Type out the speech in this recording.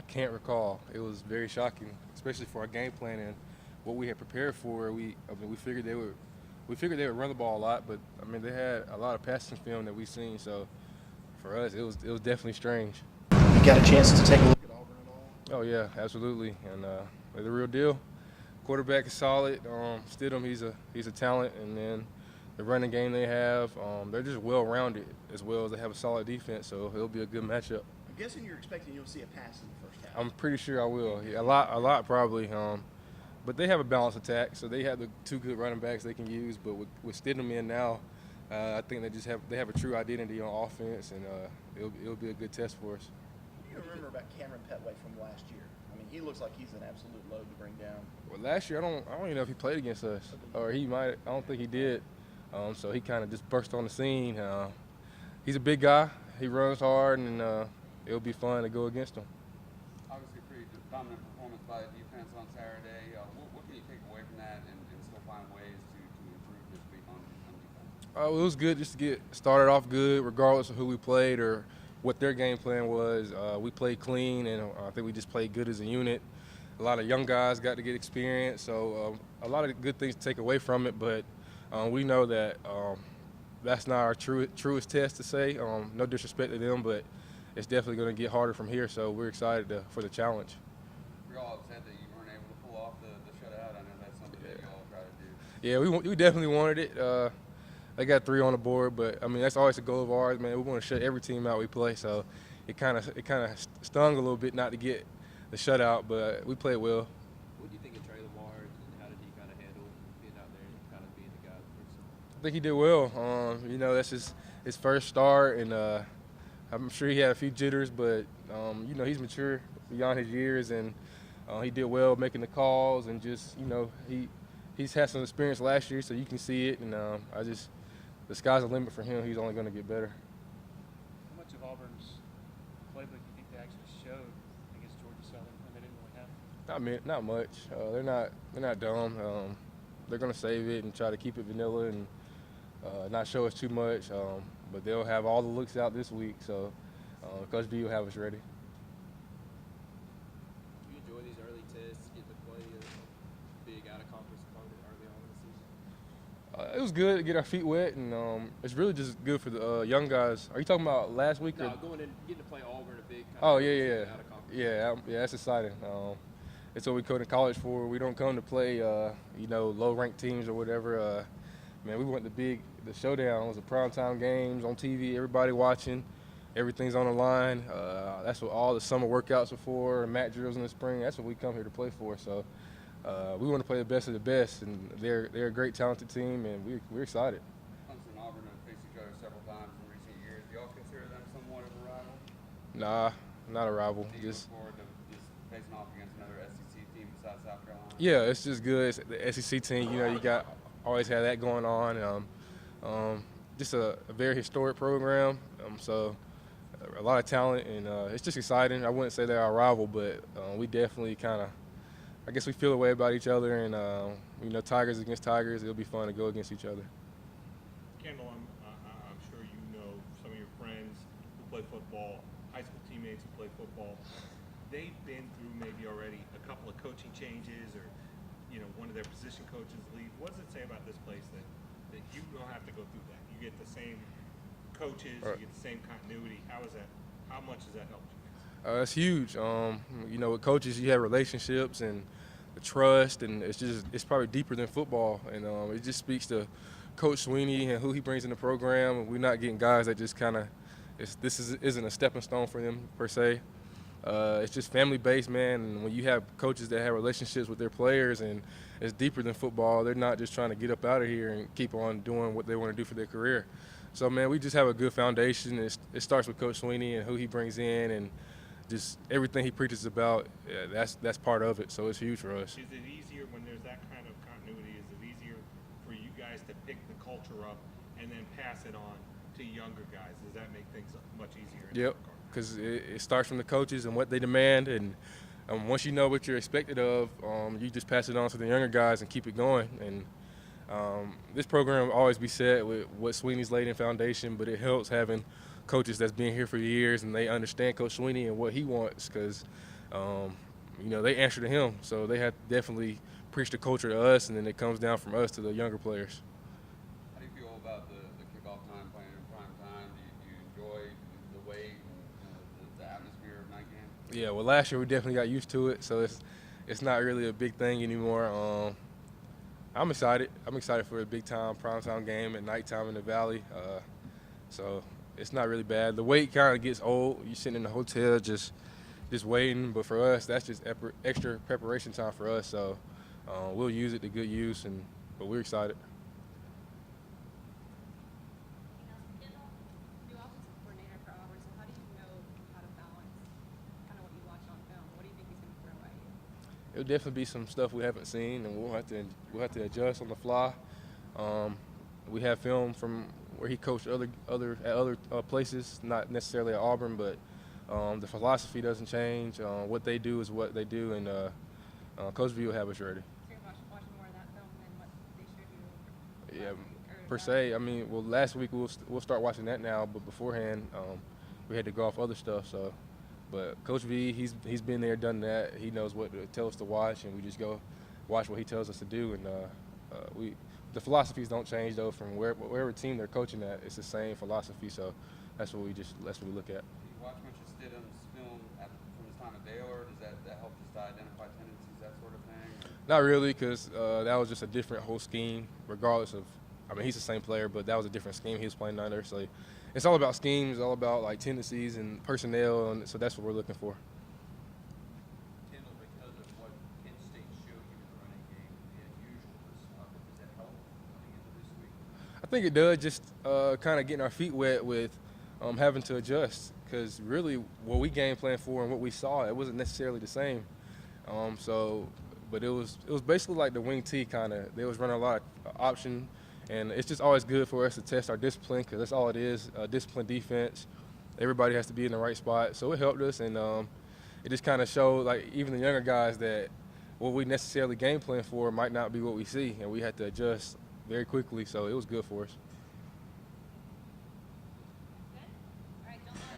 I can't recall. It was very shocking, especially for our game plan and what we had prepared for. We figured they would run the ball a lot, but I mean they had a lot of passing film that we've seen. So for us, it was definitely strange. You got a chance to take a look at Auburn at all? Oh yeah, absolutely, and they're the real deal. Quarterback is solid. Stidham, he's a talent, and then the running game they have, they're just well-rounded as well as they have a solid defense. So it'll be a good matchup. I'm guessing you're expecting you'll see a pass in the first half. I'm pretty sure I will. Yeah, a lot probably. But they have a balanced attack, so they have the two good running backs they can use. But with Stidham in now, I think they have a true identity on offense, and it'll be a good test for us. What do you remember about Cameron Petway from last year? I mean, he looks like he's an absolute load to bring down. Well, last year I don't even know if he played against us, or he might. I don't think he did. So he kind of just burst on the scene. He's a big guy. He runs hard, and it'll be fun to go against him. Obviously, pretty dominant performance by the defense on Saturday. What can you take away from that and still find ways to improve this week on defense? It was good just to get started off good, regardless of who we played or what their game plan was. We played clean, and I think we just played good as a unit. A lot of young guys got to get experience, so a lot of good things to take away from it. But we know that that's not our truest test to say. No disrespect to them, but it's definitely going to get harder from here. So we're excited for the challenge. We all upset that you weren't able to pull off the shutout. I know that's something that you all try to do. Yeah, we definitely wanted it. They got 3 on the board, but I mean that's always a goal of ours, man. We want to shut every team out we play. So it kind of stung a little bit not to get the shutout, but we played well. What do you think of Trey Lamar, and how did he kind of handle being out there and kind of being the guy? I think he did well. That's his first start, and I'm sure he had a few jitters, but he's mature beyond his years, and he did well making the calls, and just he's had some experience last year, so you can see it, and the sky's the limit for him. He's only going to get better. How much of Auburn's playbook do you think they actually showed against Georgia Southern when they didn't really have? Not much. They're not dumb. They're going to save it and try to keep it vanilla and not show us too much. But they'll have all the looks out this week, so Coach B will have us ready. Do you enjoy these early tests, getting to play a big out-of-conference opponent early on in the season? It was good to get our feet wet, and it's really just good for the young guys. Are you talking about last week? No, going in, getting to play Auburn, a big Oh, out yeah. of conference. Yeah, that's exciting. It's what we go to college for. We don't come to play, low-ranked teams or whatever. Man, we went the showdown. It was a primetime games on TV, everybody watching. Everything's on the line. That's what all the summer workouts are for, and mat drills in the spring. That's what we come here to play for. So we want to play the best of the best, and they're a great, talented team, and we're excited. Clemson and Auburn have faced each other several times in recent years. Do y'all consider them somewhat of a rival? Nah, not a rival. Do you look forward to just facing off against another SEC team besides South Carolina? Yeah, it's just good. It's the SEC team, you got always have that going on. Just a very historic program, so a lot of talent, and it's just exciting. I wouldn't say they're our rival, but we definitely I guess we feel a way about each other, and Tigers against Tigers, it'll be fun to go against each other. Kendall, I'm sure you know some of your friends who play football, high school teammates who play football. They've been through maybe already a couple of coaching changes, or one of their position coaches leave. What does it say about this place that you don't have to go through that? You get the same coaches, Right. You get the same continuity. How much does that help you? It's huge. With coaches, you have relationships and the trust, and it's probably deeper than football. And it just speaks to Coach Sweeney and who he brings in the program. We're not getting guys that just isn't a stepping stone for them per se. It's just family-based, man, and when you have coaches that have relationships with their players and it's deeper than football, they're not just trying to get up out of here and keep on doing what they want to do for their career. So, man, we just have a good foundation. It starts with Coach Sweeney and who he brings in, and just everything he preaches about, that's part of it, so it's huge for us. Is it easier when there's that kind of continuity? Is it easier for you guys to pick the culture up and then pass it on to younger guys? Does that make things much easier? Yep, because it starts from the coaches and what they demand, and once you know what you're expected of, you just pass it on to the younger guys and keep it going. And this program will always be set with what Sweeney's laid in foundation, but it helps having coaches that's been here for years and they understand Coach Sweeney and what he wants, because They answer to him, so they have to definitely preach the culture to us, and then it comes down from us to the younger players. How do you feel about the kickoff time playing in prime time? Do you enjoy the wait and the atmosphere of night game? Yeah, well, last year we definitely got used to it, so it's not really a big thing anymore. I'm excited. I'm excited for a big time primetime game at nighttime in the Valley. So it's not really bad. The wait kind of gets old. You're sitting in the hotel just waiting, but for us, that's just extra preparation time for us. So we'll use it to good use, but we're excited. Kendall, new offensive coordinator for Auburn. So how do you know how to balance kind of what you watch on film? What do you think he's going to throw at you? It'll definitely be some stuff we haven't seen, and we'll have to adjust on the fly. We have film from where he coached at other places, not necessarily at Auburn, but the philosophy doesn't change. What they do is what they do, and Coach V will have us ready. So you're watching more of that film than what they showed you? Yeah, last week, or per se. I mean, well, last week we'll start watching that now, but beforehand we had to go off other stuff. So, but Coach V, he's been there, done that. He knows what to tell us to watch, and we just go watch what he tells us to do. And the philosophies don't change though from wherever team they're coaching at. It's the same philosophy. So that's what we look at. Do you watch much of Stidham's film from his time at Baylor? Does that help just to identify tendencies, that sort of thing? Not really, because that was just a different whole scheme. Regardless of, I mean, he's the same player, but that was a different scheme he was playing under. So it's all about schemes, all about like tendencies and personnel, and so that's what we're looking for. Kendall, because of what Penn State showed you in the running game, the unusualness of it, does that help coming into this week? I think it does, just kind of getting our feet wet with having to adjust, because really what we game plan for and what we saw, it wasn't necessarily the same. But it was basically like the wing T kind of. They was running a lot of option, and it's just always good for us to test our discipline, because that's all it is, discipline defense. Everybody has to be in the right spot, so it helped us, and it just kind of showed, like, even the younger guys that what we necessarily game plan for might not be what we see, and we had to adjust very quickly, so it was good for us.